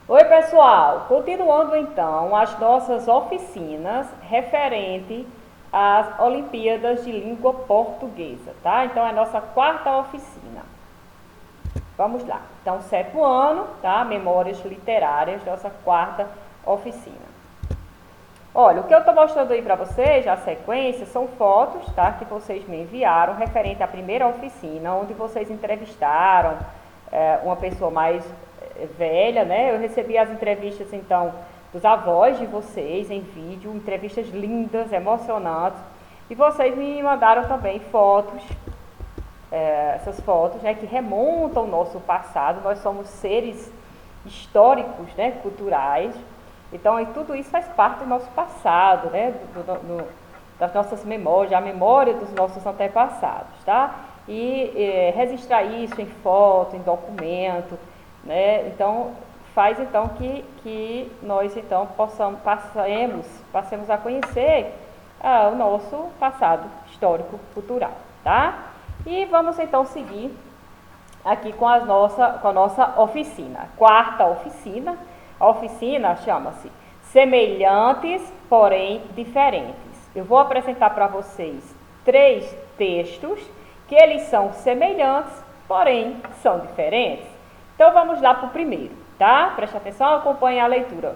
Oi, pessoal! Continuando então as nossas oficinas referente às Olimpíadas de Língua Portuguesa, tá? Então é a nossa quarta oficina. Vamos lá. Então, 7º ano, tá? Memórias literárias, nossa quarta oficina. Olha, o que eu estou mostrando aí para vocês, a sequência, são fotos, tá? Que vocês me enviaram referente à primeira oficina, onde vocês entrevistaram uma pessoa mais velha, né? Eu recebi as entrevistas, então, dos avós de vocês em vídeo, entrevistas lindas, emocionantes. E vocês me mandaram também fotos, essas fotos, né, que remontam ao nosso passado. Nós somos seres históricos, né, culturais. Então, tudo isso faz parte do nosso passado, né, das nossas memórias, a memória dos nossos antepassados, tá? E registrar isso em foto, em documento, né? Então, faz então que nós então passemos a conhecer o nosso passado histórico cultural, tá? E vamos então seguir aqui com a nossa oficina, quarta oficina. A oficina chama-se Semelhantes, porém diferentes. Eu vou apresentar para vocês 3 textos que eles são semelhantes, porém são diferentes. Então vamos lá para o primeiro, tá? Preste atenção, acompanhe a leitura.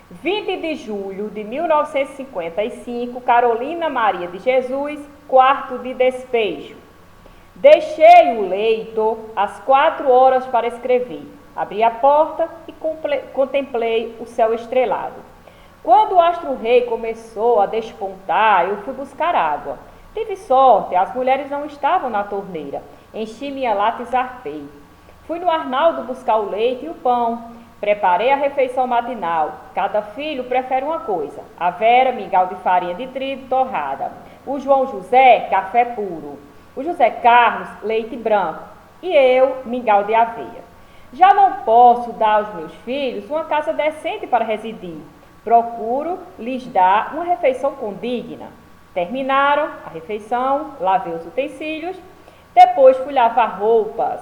20 de julho de 1955, Carolina Maria de Jesus, quarto de despejo. Deixei o leito às 4 horas para escrever. Abri a porta e contemplei o céu estrelado. Quando o astro-rei começou a despontar, eu fui buscar água. Tive sorte, as mulheres não estavam na torneira. Enchi minha lata e zarpei. Fui no Arnaldo buscar o leite e o pão. Preparei a refeição matinal. Cada filho prefere uma coisa. A Vera, mingau de farinha de trigo torrada. O João José, café puro. O José Carlos, leite branco. E eu, mingau de aveia. Já não posso dar aos meus filhos uma casa decente para residir. Procuro lhes dar uma refeição condigna. Terminaram a refeição, lavei os utensílios, depois fui lavar roupas.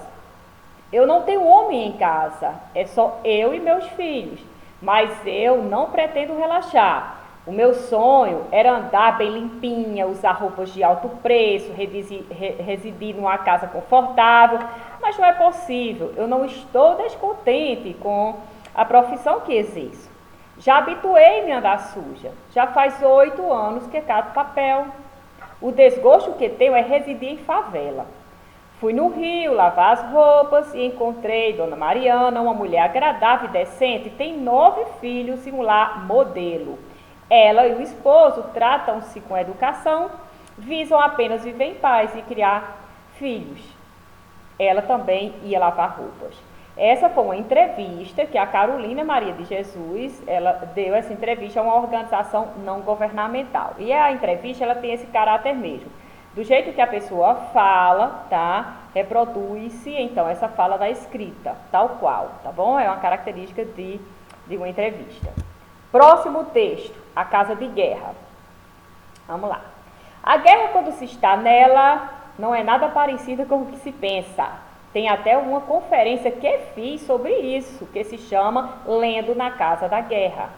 Eu não tenho homem em casa, é só eu e meus filhos, mas eu não pretendo relaxar. O meu sonho era andar bem limpinha, usar roupas de alto preço, residir numa casa confortável, mas não é possível. Eu não estou descontente com a profissão que exerço. Já habituei-me a andar suja. Já faz 8 anos que cato papel. O desgosto que tenho é residir em favela. Fui no Rio lavar as roupas e encontrei Dona Mariana, uma mulher agradável e decente, tem 9 filhos e um lar modelo. Ela e o esposo tratam-se com educação, visam apenas viver em paz e criar filhos. Ela também ia lavar roupas. Essa foi uma entrevista que a Carolina Maria de Jesus, ela deu essa entrevista a uma organização não governamental. E a entrevista, ela tem esse caráter mesmo. Do jeito que a pessoa fala, tá? Reproduz-se, então, essa fala na escrita, tal qual, tá bom? É uma característica de uma entrevista. Próximo texto, a casa de guerra. Vamos lá. A guerra, quando se está nela, não é nada parecida com o que se pensa. Tem até uma conferência que fiz sobre isso, que se chama Lendo na Casa da Guerra.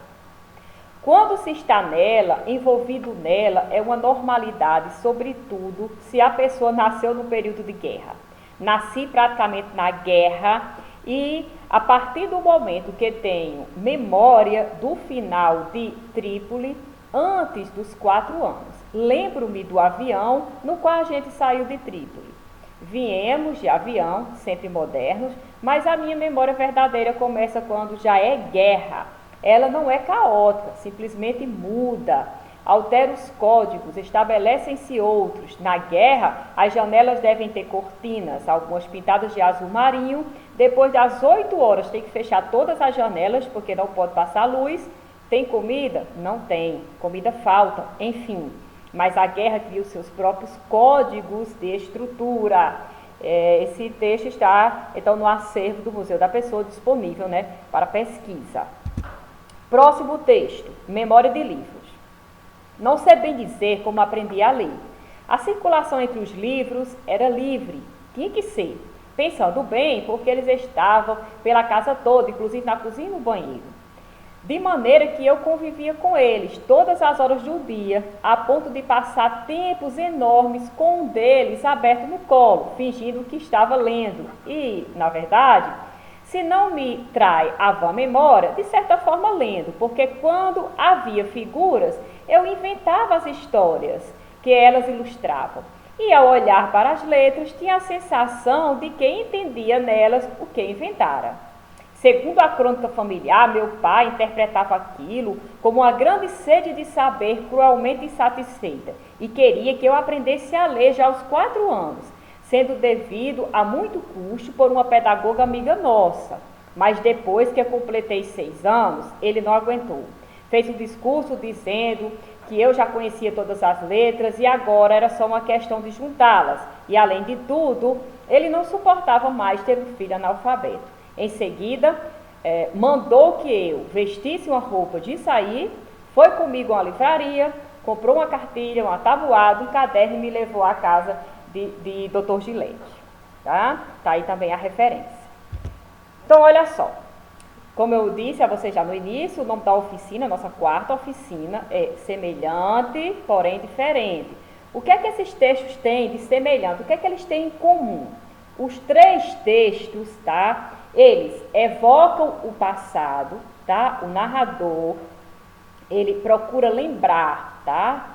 Quando se está nela, envolvido nela, é uma normalidade, sobretudo se a pessoa nasceu no período de guerra. Nasci praticamente na guerra e a partir do momento que tenho memória do final de Trípoli, antes dos 4 anos, lembro-me do avião no qual a gente saiu de Trípoli. Viemos de avião, sempre modernos, mas a minha memória verdadeira começa quando já é guerra. Ela não é caótica, simplesmente muda, altera os códigos, estabelecem-se outros. Na guerra, as janelas devem ter cortinas, algumas pintadas de azul marinho. Depois das 8 horas tem que fechar todas as janelas, porque não pode passar luz. Tem comida? Não tem. Comida falta, enfim. Mas a guerra cria os seus próprios códigos de estrutura. Esse texto está, então, no acervo do Museu da Pessoa, disponível, né, para pesquisa. Próximo texto, memória de livros. Não sei bem dizer como aprendi a ler. A circulação entre os livros era livre, tinha que ser. pensando bem, porque eles estavam pela casa toda, inclusive na cozinha e no banheiro. De maneira que eu convivia com eles todas as horas do dia, a ponto de passar tempos enormes com um deles aberto no colo, fingindo que estava lendo. E, na verdade, se não me trai a vã memória, de certa forma lendo, porque quando havia figuras, eu inventava as histórias que elas ilustravam. E ao olhar para as letras, tinha a sensação de que entendia nelas o que inventara. Segundo a crônica familiar, meu pai interpretava aquilo como uma grande sede de saber cruelmente insatisfeita e queria que eu aprendesse a ler já aos 4 anos, sendo devido a muito custo por uma pedagoga amiga nossa. Mas depois que eu completei 6 anos, ele não aguentou. Fez um discurso dizendo que eu já conhecia todas as letras e agora era só uma questão de juntá-las. E além de tudo, ele não suportava mais ter um filho analfabeto. Em seguida, mandou que eu vestisse uma roupa de sair, foi comigo a uma livraria, comprou uma cartilha, uma tabuada, um caderno e me levou à casa de Dr. Gilete. Tá aí também a referência. Então, olha só. Como eu disse a vocês já no início, o nome da oficina, nossa quarta oficina, é Semelhante, porém diferente. O que é que esses textos têm de semelhante? O que é que eles têm em comum? Os 3 textos, tá? Eles evocam o passado, tá? O narrador, ele procura lembrar, tá?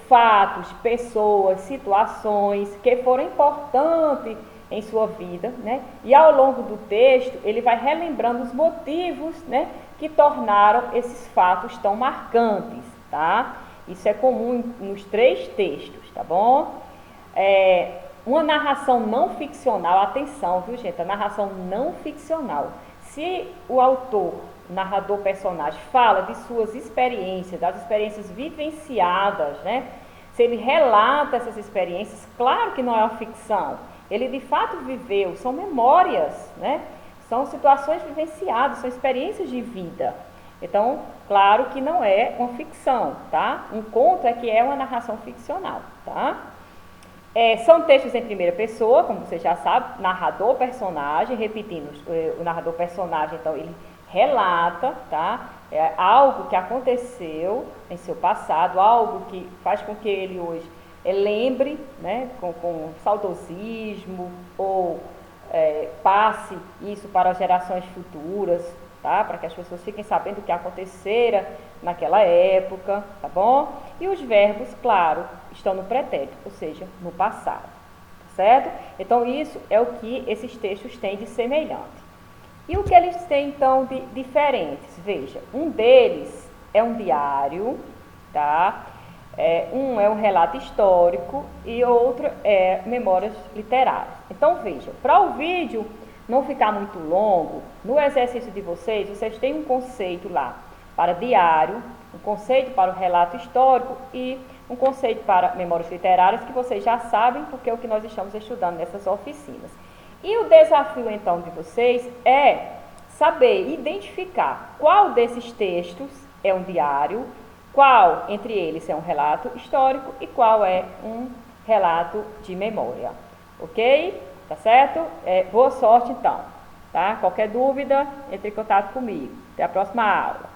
Fatos, pessoas, situações que foram importantes em sua vida, né? E ao longo do texto, ele vai relembrando os motivos, né, que tornaram esses fatos tão marcantes, tá? Isso é comum nos 3 textos, tá bom? Uma narração não ficcional, atenção, viu, gente? A narração não ficcional. Se o autor, o narrador, personagem, fala de suas experiências, das experiências vivenciadas, né? Se ele relata essas experiências, claro que não é uma ficção. Ele de fato viveu, são memórias, né? São situações vivenciadas, são experiências de vida. Então, claro que não é uma ficção, tá? Um conto é que é uma narração ficcional, tá? São textos em primeira pessoa, como você já sabe, narrador-personagem, repetindo, o narrador-personagem, então, ele relata, tá? Algo que aconteceu em seu passado, algo que faz com que ele hoje lembre, né, com saudosismo ou passe isso para gerações futuras, tá? Para que as pessoas fiquem sabendo o que acontecera naquela época, tá bom? E os verbos, claro, estão no pretérito, ou seja, no passado, tá certo? Então, isso é o que esses textos têm de semelhante. E o que eles têm, então, de diferentes? Veja, um deles é um diário, tá? Um é um relato histórico e outro é memórias literárias. Então, veja, para o vídeo não ficar muito longo, no exercício de vocês têm um conceito lá para diário, um conceito para o relato histórico e um conceito para memórias literárias, que vocês já sabem, porque é o que nós estamos estudando nessas oficinas. E o desafio, então, de vocês é saber identificar qual desses textos é um diário, qual entre eles é um relato histórico e qual é um relato de memória, ok? Tá certo? Boa sorte, então, tá? Qualquer dúvida, entre em contato comigo. Até a próxima aula.